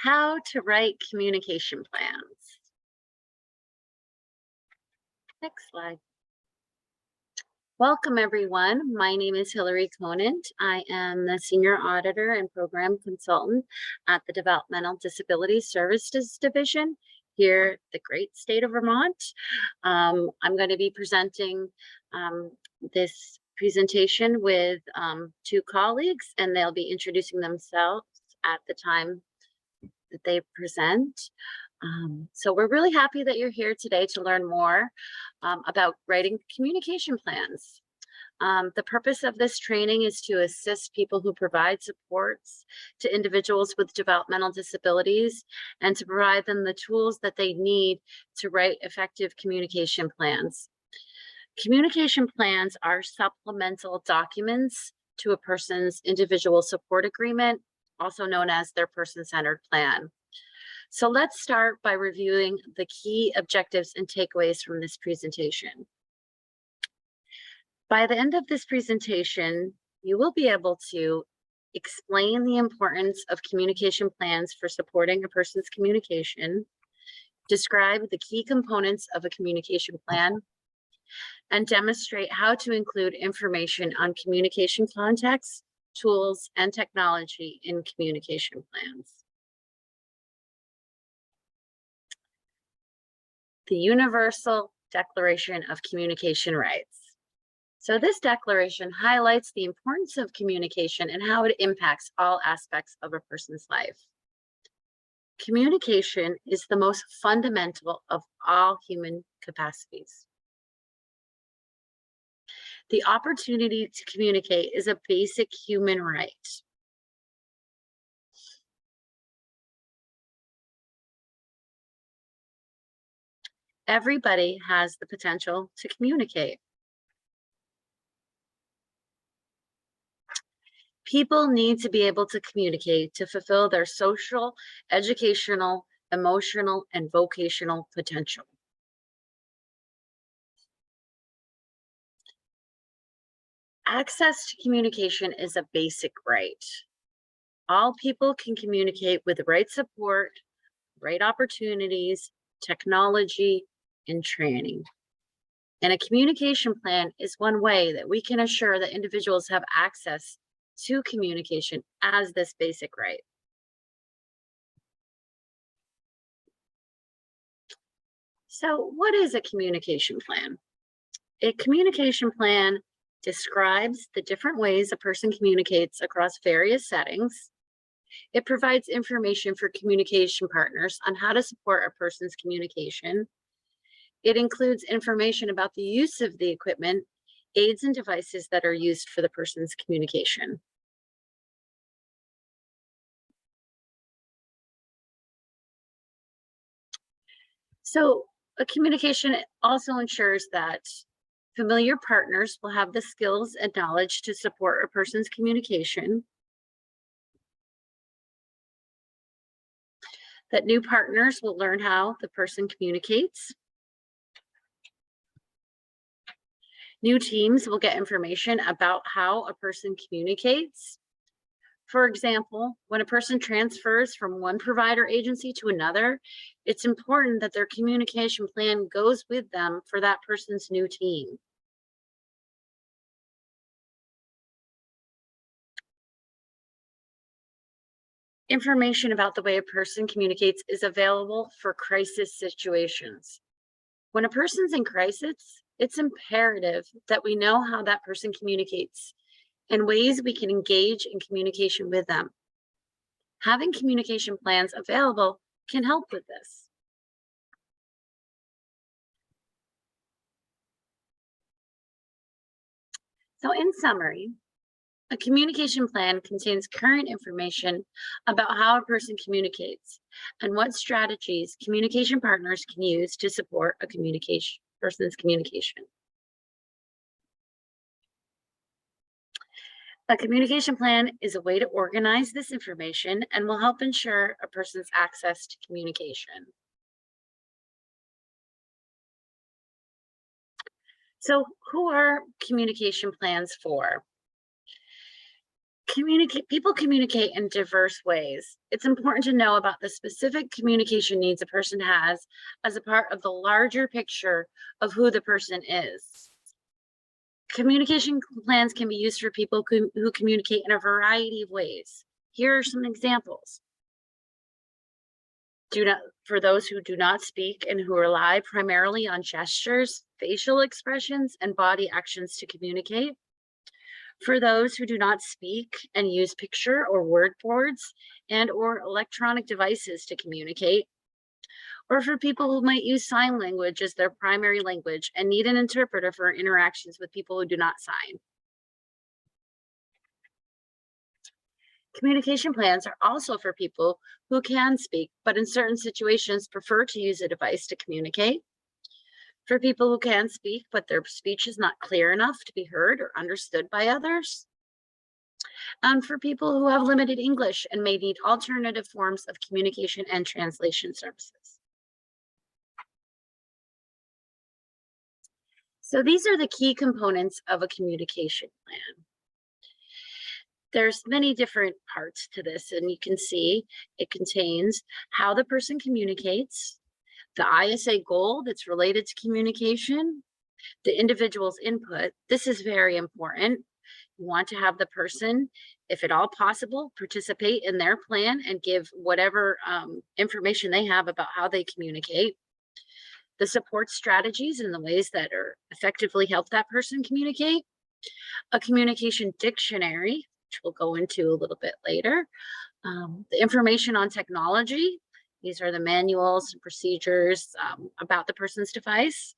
How to write communication plans. Next slide. Welcome, everyone. My name is Hillary Conant. I am the Senior Auditor and Program Consultant at the Developmental Disability Services Division here at the great state of Vermont. I'm going to be presenting this presentation with two colleagues, and they'll be introducing themselves at the time that they present. So we're really happy that you're here today to learn more about writing communication plans. The purpose of this training is to assist people who provide supports to individuals with developmental disabilities and to provide them the tools that they need to write effective communication plans. Communication plans are supplemental documents to a person's individual support agreement, also known as their person-centered plan. So let's start by reviewing the key objectives and takeaways from this presentation. By the end of this presentation, you will be able to explain the importance of communication plans for supporting a person's communication, describe the key components of a communication plan, and demonstrate how to include information on communication contexts, tools, and technology in communication plans. The Universal Declaration of Communication Rights. So this declaration highlights the importance of communication and how it impacts all aspects of a person's life. Communication is the most fundamental of all human capacities. The opportunity to communicate is a basic human right. Everybody has the potential to communicate. People need to be able to communicate to fulfill their social, educational, emotional, and vocational potential. Access to communication is a basic right. All people can communicate with the right support, right opportunities, technology, and training. And a communication plan is one way that we can assure that individuals have access to communication as this basic right. So what is a communication plan? A communication plan describes the different ways a person communicates across various settings. It provides information for communication partners on how to support a person's communication. It includes information about the use of the equipment, aids, and devices that are used for the person's communication. So a communication also ensures that familiar partners will have the skills and knowledge to support a person's communication, that new partners will learn how the person communicates. New teams will get information about how a person communicates. For example, when a person transfers from one provider agency to another, it's important that their communication plan goes with them for that person's new team. Information about the way a person communicates is available for crisis situations. When a person's in crisis, it's imperative that we know how that person communicates and ways we can engage in communication with them. Having communication plans available can help with this. So in summary, a communication plan contains current information about how a person communicates and what strategies communication partners can use to support a person's communication. A communication plan is a way to organize this information and will help ensure a person's access to communication. So who are communication plans for? People communicate in diverse ways. It's important to know about the specific communication needs a person has as a part of the larger picture of who the person is. Communication plans can be used for people who communicate in a variety of ways. Here are some examples. For those who do not speak and who rely primarily on gestures, facial expressions, and body actions to communicate. For those who do not speak and use picture or word boards and/or electronic devices to communicate, or for people who might use sign language as their primary language and need an interpreter for interactions with people who do not sign. Communication plans are also for people who can speak, but in certain situations prefer to use a device to communicate. For people who can speak, but their speech is not clear enough to be heard or understood by others. And for people who have limited English and may need alternative forms of communication and translation services. So these are the key components of a communication plan. There's many different parts to this, and you can see it contains how the person communicates, the ISA goal that's related to communication, the individual's input. This is very important. You want to have the person, if at all possible, participate in their plan and give whatever information they have about how they communicate. The support strategies and the ways that are effectively help that person communicate. A communication dictionary, which we'll go into a little bit later. The information on technology. These are the manuals and procedures about the person's device.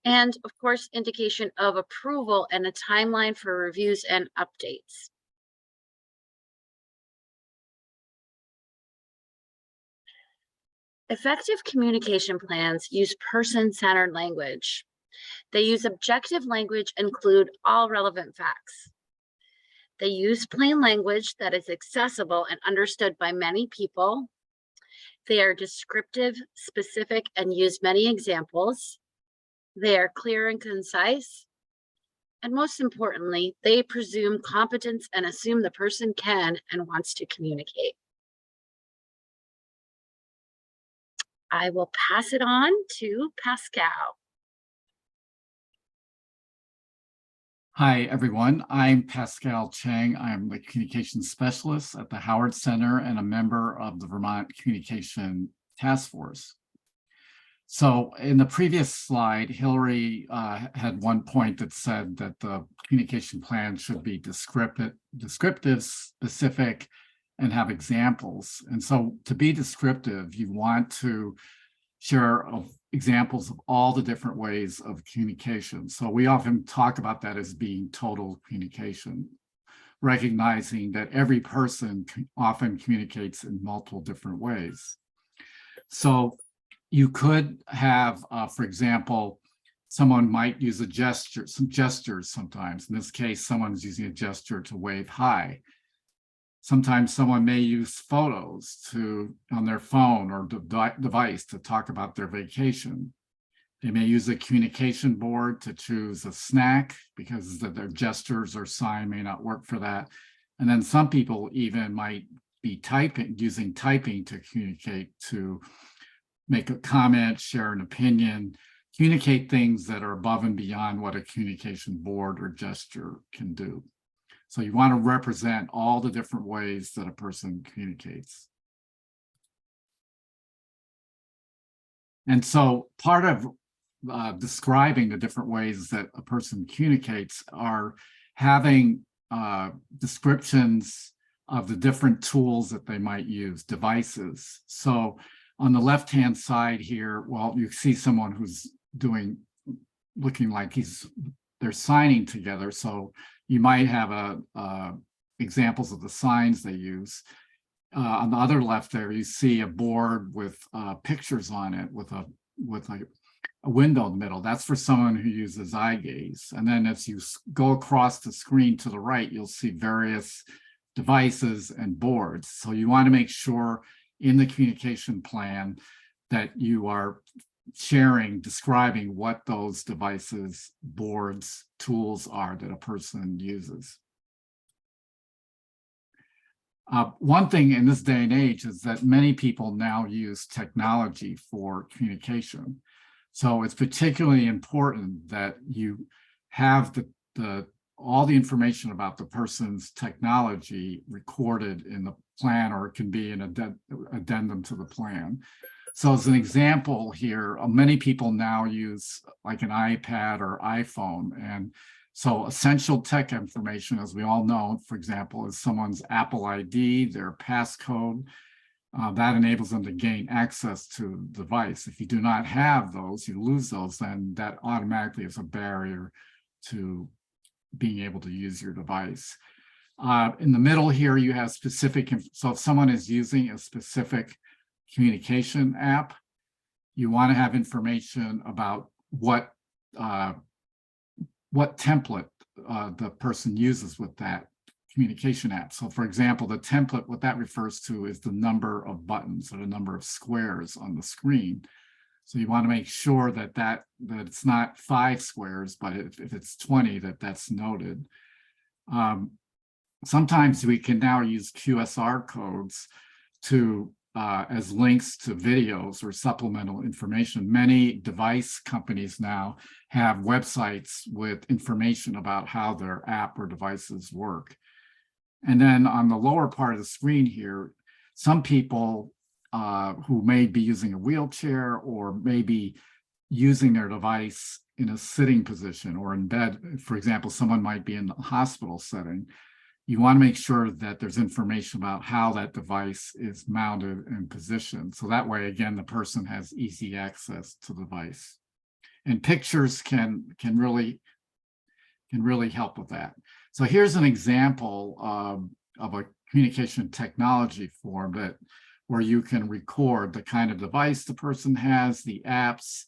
And of course, indication of approval and a timeline for reviews and updates. Effective communication plans use person-centered language. They use objective language and include all relevant facts. They use plain language that is accessible and understood by many people. They are descriptive, specific, and use many examples. They are clear and concise. And most importantly, they presume competence and assume the person can and wants to communicate. I will pass it on to Pascal. Hi, everyone. I'm Pascal Chang. I'm the communication specialist at the Howard Center and a member of the Vermont Communication Task Force. So in the previous slide, Hillary had one point that said that the communication plan should be descriptive, specific, and have examples. And so to be descriptive, you want to share examples of all the different ways of communication. So we often talk about that as being total communication, recognizing that every person often communicates in multiple different ways. So you could have, for example, someone might use some gestures sometimes. In this case, someone's using a gesture to wave hi. Sometimes someone may use photos on their phone or device to talk about their vacation. They may use a communication board to choose a snack because their gestures or sign may not work for that. And then some people even might be using typing to communicate, to make a comment, share an opinion, communicate things that are above and beyond what a communication board or gesture can do. So you want to represent all the different ways that a person communicates. And so part of describing the different ways that a person communicates are having descriptions of the different tools that they might use, devices. So on the left-hand side here, well, you see someone who's looking like they're signing together. So you might have examples of the signs they use. On the other left there, you see a board with pictures on it with a window in the middle. That's for someone who uses eye gaze. And then as you go across the screen to the right, you'll see various devices and boards. So you want to make sure in the communication plan that you are describing what those devices, boards, tools are that a person uses. One thing in this day and age is that many people now use technology for communication. So it's particularly important that you have all the information about the person's technology recorded in the plan, or it can be an addendum to the plan. So as an example here, many people now use like an iPad or iPhone. And so essential tech information, as we all know, for example, is someone's Apple ID, their passcode, that enables them to gain access to the device. If you do not have those, you lose those, then that automatically is a barrier to being able to use your device. In the middle here, you have specific, so if someone is using a specific communication app, you want to have information about what template the person uses with that communication app. So for example, the template, what that refers to is the number of buttons or the number of squares on the screen. So you want to make sure that it's not 5 squares, but if it's 20, that's noted. Sometimes we can now use QSR codes to as links to videos or supplemental information. Many device companies now have websites with information about how their app or devices work. And then on the lower part of the screen here, some people who may be using a wheelchair or maybe using their device in a sitting position or in bed, for example, someone might be in the hospital setting, you want to make sure that there's information about how that device is mounted and positioned. So that way, again, the person has easy access to the device. And pictures can really help with that. So here's an example of a communication technology form where you can record the kind of device the person has, the apps,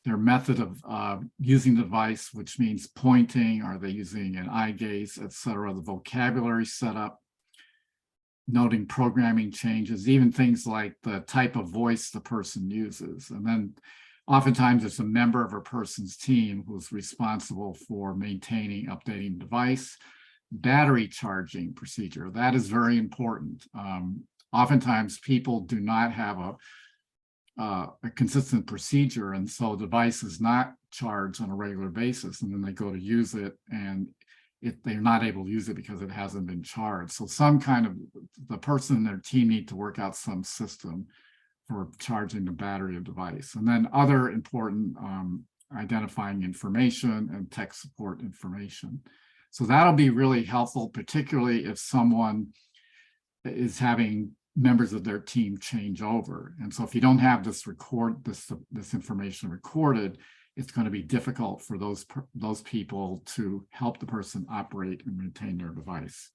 their method of using the device, which means pointing, are they using an eye gaze, et cetera, the vocabulary setup, noting programming changes, even things like the type of voice the person uses. And then oftentimes there's a member of a person's team who's responsible for maintaining, updating the device. Battery charging procedure, that is very important. Oftentimes people do not have a consistent procedure, and so the device is not charged on a regular basis, and then they go to use it and they're not able to use it because it hasn't been charged. So the person and their team need to work out some system for charging the battery of the device. And then other important identifying information and tech support information. So that'll be really helpful, particularly if someone is having members of their team change over. And so if you don't have this information recorded, it's going to be difficult for those people to help the person operate and maintain their device.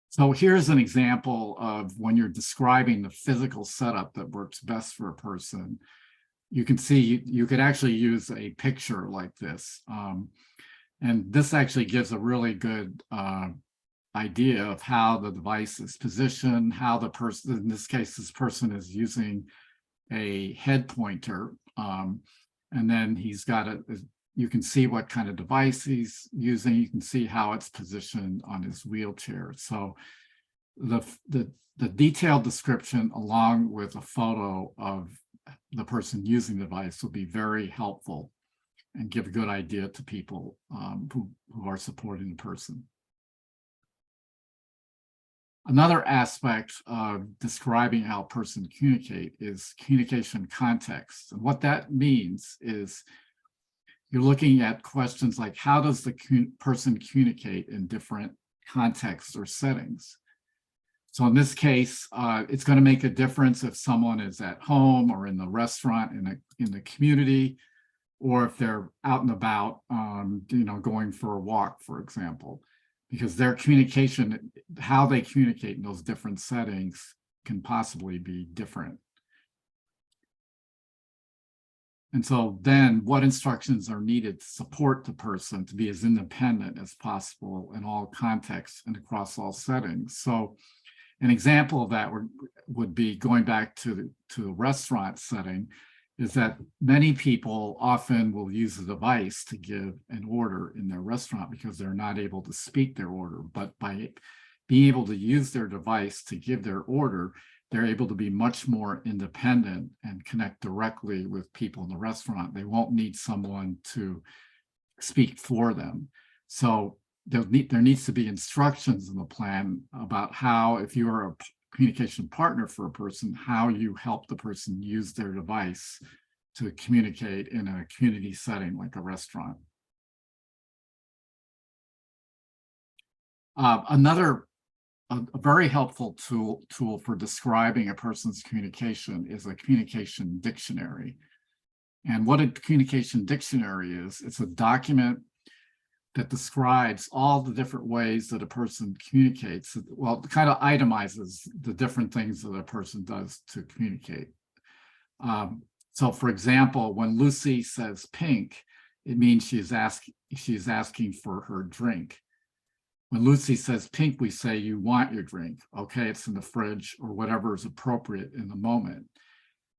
So here's an example of when you're describing the physical setup that works best for a person. You can see you could actually use a picture like this. And this actually gives a really good idea of how the device is positioned, how the person, in this case, this person is using a head pointer. And then he's got you can see what kind of device he's using. You can see how it's positioned on his wheelchair. So the detailed description along with a photo of the person using the device will be very helpful and give a good idea to people who are supporting the person. Another aspect of describing how a person communicate is communication context. And what that means is you're looking at questions like, how does the person communicate in different contexts or settings? So in this case, it's going to make a difference if someone is at home or in the restaurant, in the community, or if they're out and about, going for a walk, for example, because their communication, how they communicate in those different settings can possibly be different. And so then what instructions are needed to support the person to be as independent as possible in all contexts and across all settings? So an example of that would be going back to the restaurant setting. is that many people often will use a device to give an order in their restaurant because they're not able to speak their order. But by being able to use their device to give their order, they're able to be much more independent and connect directly with people in the restaurant. They won't need someone to speak for them. So there needs to be instructions in the plan about how, if you are a communication partner for a person, how you help the person use their device to communicate in a community setting like a restaurant. Another a very helpful tool for describing a person's communication is a communication dictionary. And what a communication dictionary is, it's a document that describes all the different ways that a person communicates. Well, it kind of itemizes the different things that a person does to communicate. So for example, when Lucy says pink, it means she's asking for her drink. When Lucy says pink, we say you want your drink. Okay, it's in the fridge or whatever is appropriate in the moment.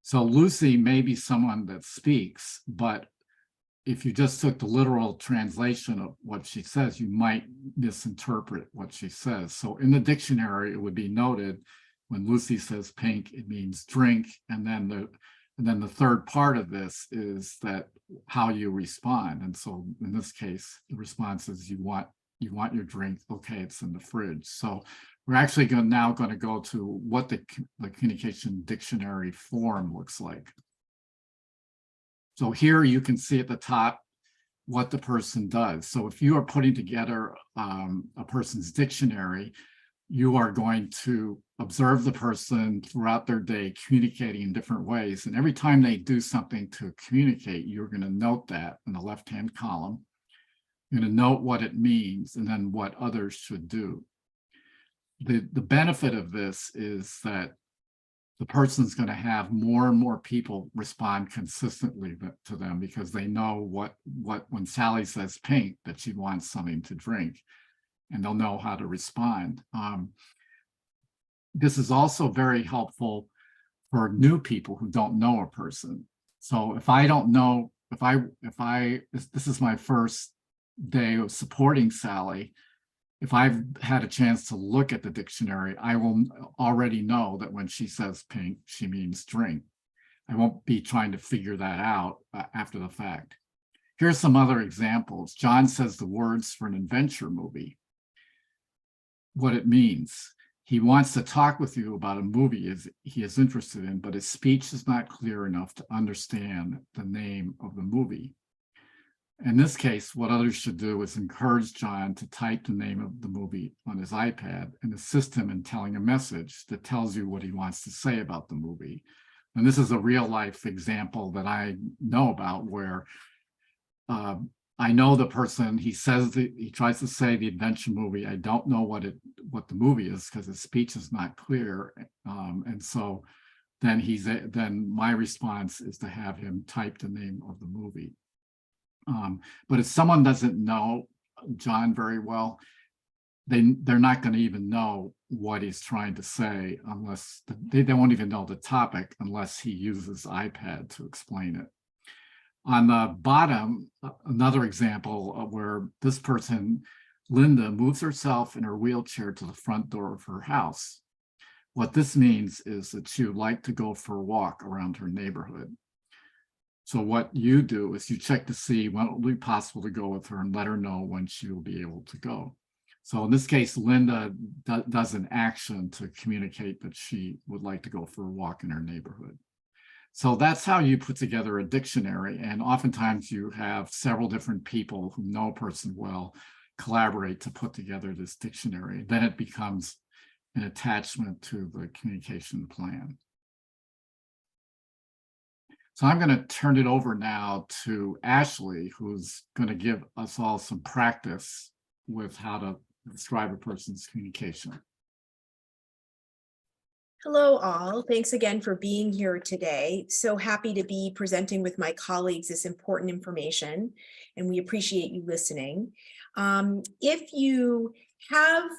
So Lucy may be someone that speaks, but if you just took the literal translation of what she says, you might misinterpret what she says. So in the dictionary, it would be noted when Lucy says pink, it means drink. And then the third part of this is that how you respond. And so in this case, the response is you want your drink. Okay, it's in the fridge. So we're actually now going to go to what the communication dictionary form looks like. So here you can see at the top what the person does. So if you are putting together a person's dictionary, you are going to observe the person throughout their day communicating in different ways. And every time they do something to communicate, you're going to note that in the left-hand column. You're going to note what it means and then what others should do. The benefit of this is that the person's going to have more and more people respond consistently to them because they know what when Sally says pink, that she wants something to drink, and they'll know how to respond. This is also very helpful for new people who don't know a person. So if I don't know, this is my first day of supporting Sally, if I've had a chance to look at the dictionary, I will already know that when she says pink, she means drink. I won't be trying to figure that out after the fact. Here's some other examples. John says the words for an adventure movie, what it means. He wants to talk with you about a movie he is interested in, but his speech is not clear enough to understand the name of the movie. In this case, what others should do is encourage John to type the name of the movie on his iPad and assist him in telling a message that tells you what he wants to say about the movie. And this is a real life example that I know about where I know the person, he tries to say the adventure movie. I don't know what the movie is because his speech is not clear. And so then my response is to have him type the name of the movie. But if someone doesn't know John very well, they're not going to even know what he's trying to say unless they won't even know the topic unless he uses iPad to explain it. On the bottom, another example of where this person, Linda, moves herself in her wheelchair to the front door of her house. What this means is that she would like to go for a walk around her neighborhood. So what you do is you check to see when it will be possible to go with her and let her know when she will be able to go. So in this case, Linda does an action to communicate that she would like to go for a walk in her neighborhood. So that's how you put together a dictionary. And oftentimes you have several different people who know a person well collaborate to put together this dictionary. Then it becomes an attachment to the communication plan. So I'm going to turn it over now to Ashley, who's going to give us all some practice with how to describe a person's communication. Hello all, thanks again for being here today. So happy to be presenting with my colleagues this important information, and we appreciate you listening. If you have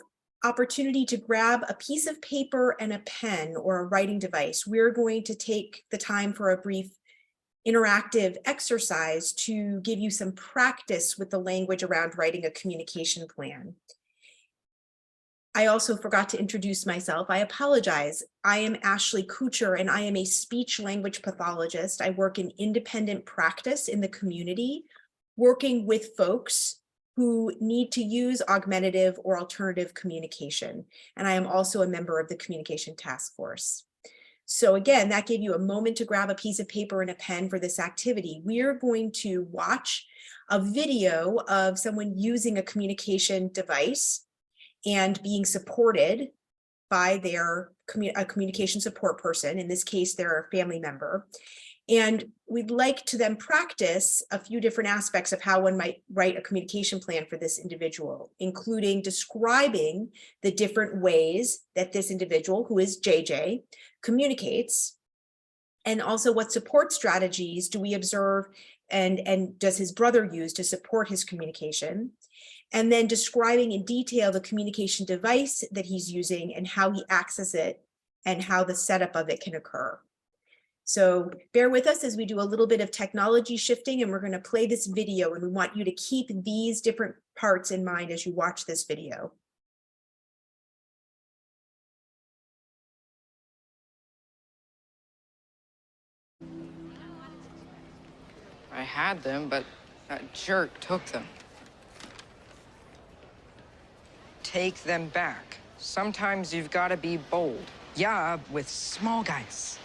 opportunity to grab a piece of paper and a pen or a writing device, we're going to take the time for a brief interactive exercise to give you some practice with the language around writing a communication plan. I also forgot to introduce myself. I apologize. I am Ashley Kuchar, and I am a speech language pathologist. I work in independent practice in the community, working with folks who need to use augmentative or alternative communication. And I am also a member of the Communication Task Force. So again, that gave you a moment to grab a piece of paper and a pen for this activity. We are going to watch a video of someone using a communication device and being supported by their communication support person. In this case, they're a family member. And we'd like to then practice a few different aspects of how one might write a communication plan for this individual, including describing the different ways that this individual, who is JJ, communicates, and also what support strategies do we observe and does his brother use to support his communication, and then describing in detail the communication device that he's using and how he accesses it and how the setup of it can occur. So bear with us as we do a little bit of technology shifting, and we're going to play this video, and we want you to keep these different parts in mind as you watch this video. I had them, but that jerk took them. Take them back. Sometimes you've got to be bold. Yeah, with small guys.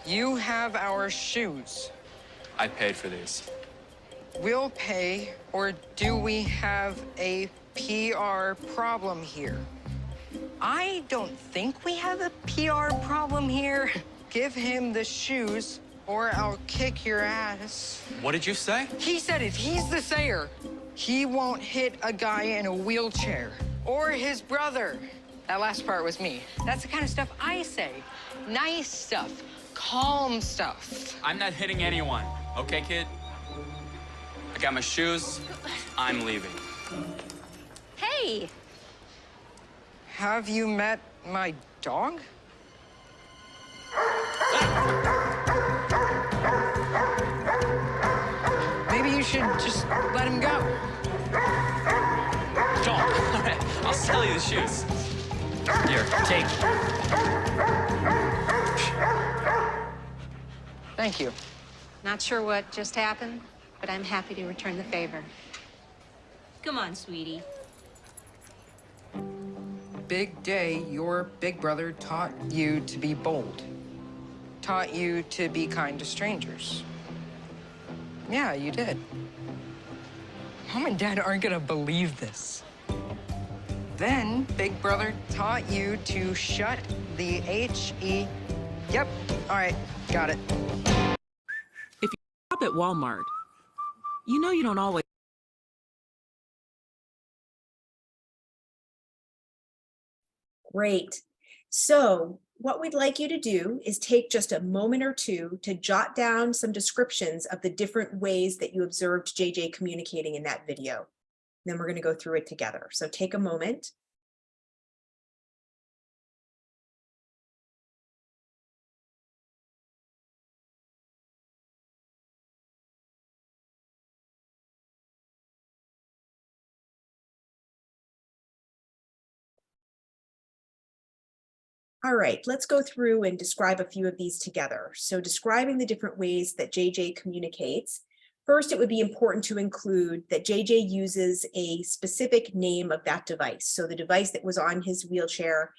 You have our shoes. I paid for these. We'll pay, or do we have a PR problem here? I don't think we have a PR problem here. Give him the shoes, or I'll kick your ass. What did you say? He said it. He's the sayer. He won't hit a guy in a wheelchair, or his brother. That last part was me. That's the kind of stuff I say. Nice stuff. Calm stuff. I'm not hitting anyone, okay, kid? I got my shoes. I'm leaving. Hey! Have you met my dog? Maybe you should just let him go. Don't. All right, I'll sell you the shoes. Here, take. Thank you. Not sure what just happened, but I'm happy to return the favor. Come on, sweetie. Big day, your big brother taught you to be bold. Taught you to be kind to strangers. Yeah, you did. Mom and Dad aren't gonna believe this. Then Big Brother taught you to shut the H-E. Yep, all right, got it. If you shop at Walmart, you know you don't always. Great. So what we'd like you to do is take just a moment or two to jot down some descriptions of the different ways that you observed JJ communicating in that video. Then we're going to go through it together. So take a moment. All right, let's go through and describe a few of these together. So describing the different ways that JJ communicates. First, it would be important to include that JJ uses a specific name of that device. So the device that was on his wheelchair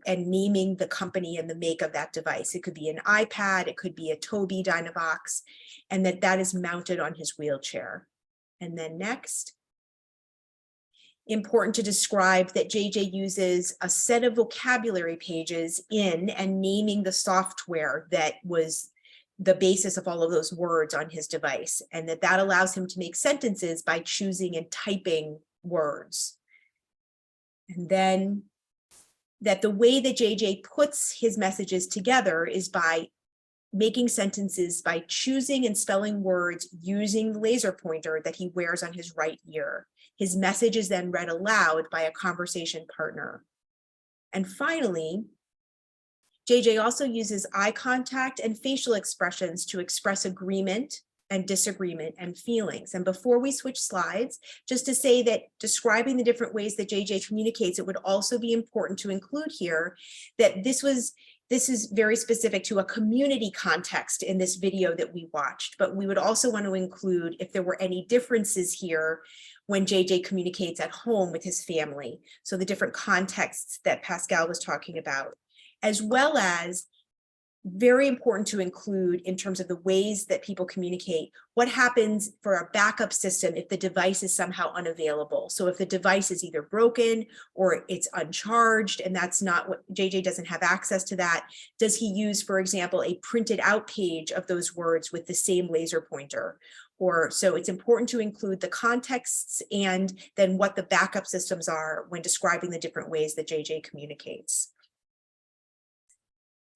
and naming the company and the make of that device. It could be an iPad, it could be a Tobii Dynavox, and that is mounted on his wheelchair. And then next, important to describe that JJ uses a set of vocabulary pages in and naming the software that was the basis of all of those words on his device, and that allows him to make sentences by choosing and typing words. And then that the way that JJ puts his messages together is by making sentences by choosing and spelling words using the laser pointer that he wears on his right ear. His message is then read aloud by a conversation partner. And finally, JJ also uses eye contact and facial expressions to express agreement and disagreement and feelings. And before we switch slides, just to say that describing the different ways that JJ communicates, it would also be important to include here that this is very specific to a community context in this video that we watched, but we would also want to include if there were any differences here when JJ communicates at home with his family. So the different contexts that Pascal was talking about, as well as very important to include in terms of the ways that people communicate, what happens for a backup system if the device is somehow unavailable. So if the device is either broken or it's uncharged, and that's not what JJ doesn't have access to that, does he use, for example, a printed out page of those words with the same laser pointer? Or so it's important to include the contexts and then what the backup systems are when describing the different ways that JJ communicates.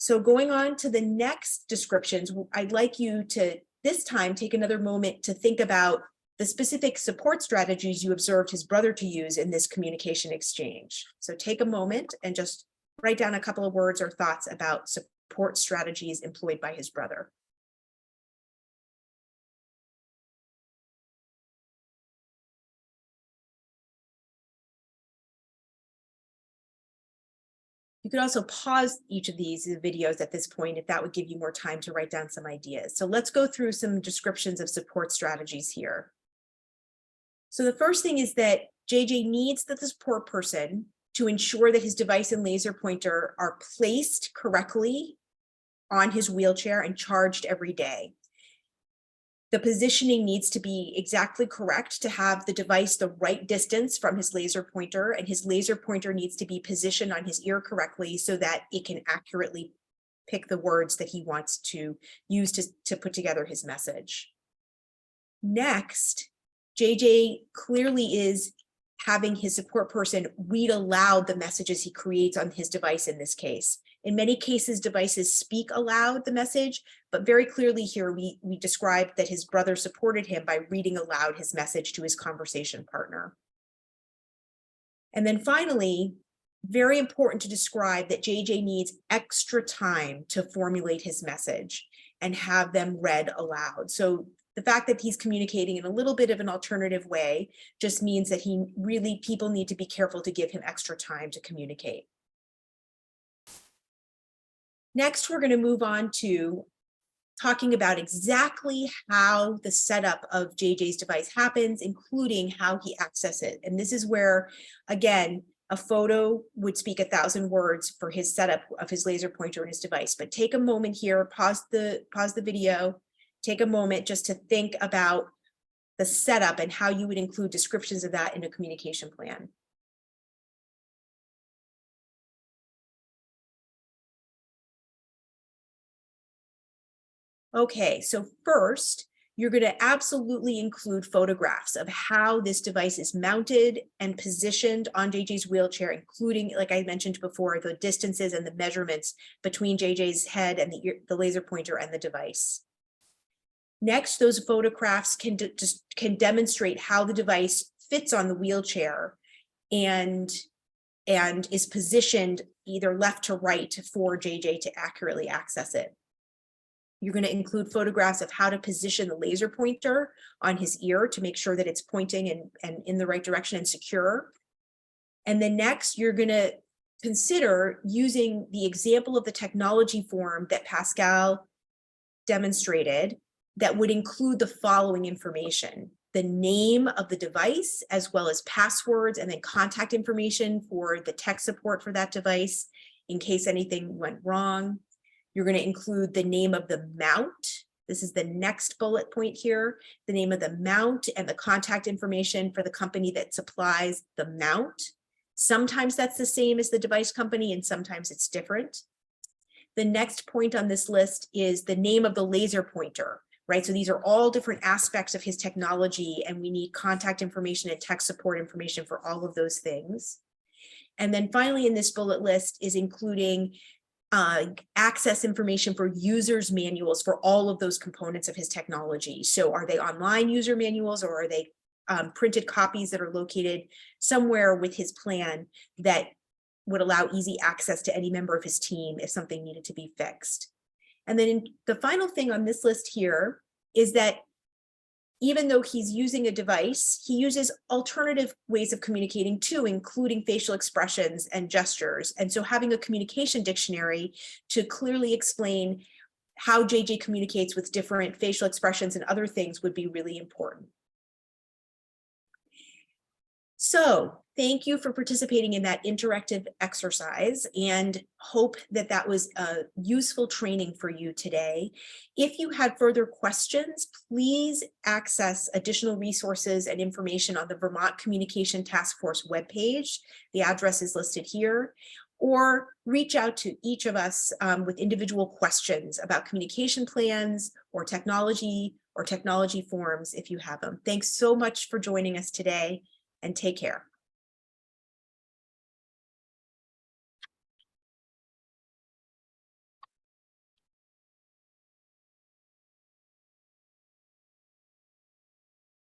So going on to the next descriptions, I'd like you to this time take another moment to think about the specific support strategies you observed his brother to use in this communication exchange. So take a moment and just write down a couple of words or thoughts about support strategies employed by his brother. You could also pause each of these videos at this point if that would give you more time to write down some ideas. So let's go through some descriptions of support strategies here. So the first thing is that JJ needs the support person to ensure that his device and laser pointer are placed correctly on his wheelchair and charged every day. The positioning needs to be exactly correct to have the device the right distance from his laser pointer, and his laser pointer needs to be positioned on his ear correctly so that it can accurately pick the words that he wants to use to put together his message. Next, JJ clearly is having his support person read aloud the messages he creates on his device in this case. In many cases, devices speak aloud the message, but very clearly here we described that his brother supported him by reading aloud his message to his conversation partner. And then finally, very important to describe that JJ needs extra time to formulate his message and have them read aloud. So the fact that he's communicating in a little bit of an alternative way just means that people need to be careful to give him extra time to communicate. Next, we're going to move on to talking about exactly how the setup of JJ's device happens, including how he accesses it. And this is where, again, a photo would speak 1,000 words for his setup of his laser pointer and his device. But take a moment here, pause the video, take a moment just to think about the setup and how you would include descriptions of that in a communication plan. Okay, so first, you're going to absolutely include photographs of how this device is mounted and positioned on JJ's wheelchair, including, like I mentioned before, the distances and the measurements between JJ's head and the laser pointer and the device. Next, those photographs can demonstrate how the device fits on the wheelchair and is positioned either left to right for JJ to accurately access it. You're going to include photographs of how to position the laser pointer on his ear to make sure that it's pointing and in the right direction and secure. And then next, you're going to consider using the example of the technology form that Pascal demonstrated that would include the following information: the name of the device, as well as passwords, and then contact information for the tech support for that device in case anything went wrong. You're going to include the name of the mount. This is the next bullet point here, the name of the mount and the contact information for the company that supplies the mount. Sometimes that's the same as the device company and sometimes it's different. The next point on this list is the name of the laser pointer, right? So these are all different aspects of his technology and we need contact information and tech support information for all of those things. And then finally in this bullet list is including access information for users manuals for all of those components of his technology. So are they online user manuals or are they printed copies that are located somewhere with his plan that would allow easy access to any member of his team if something needed to be fixed. And then the final thing on this list here is that even though he's using a device, he uses alternative ways of communicating too, including facial expressions and gestures. And so having a communication dictionary to clearly explain how JJ communicates with different facial expressions and other things would be really important. So thank you for participating in that interactive exercise, and hope that that was a useful training for you today. If you had further questions, please access additional resources and information on the Vermont Communication Task Force webpage. The address is listed here, or reach out to each of us with individual questions about communication plans or technology forms if you have them. Thanks so much for joining us today, and take care.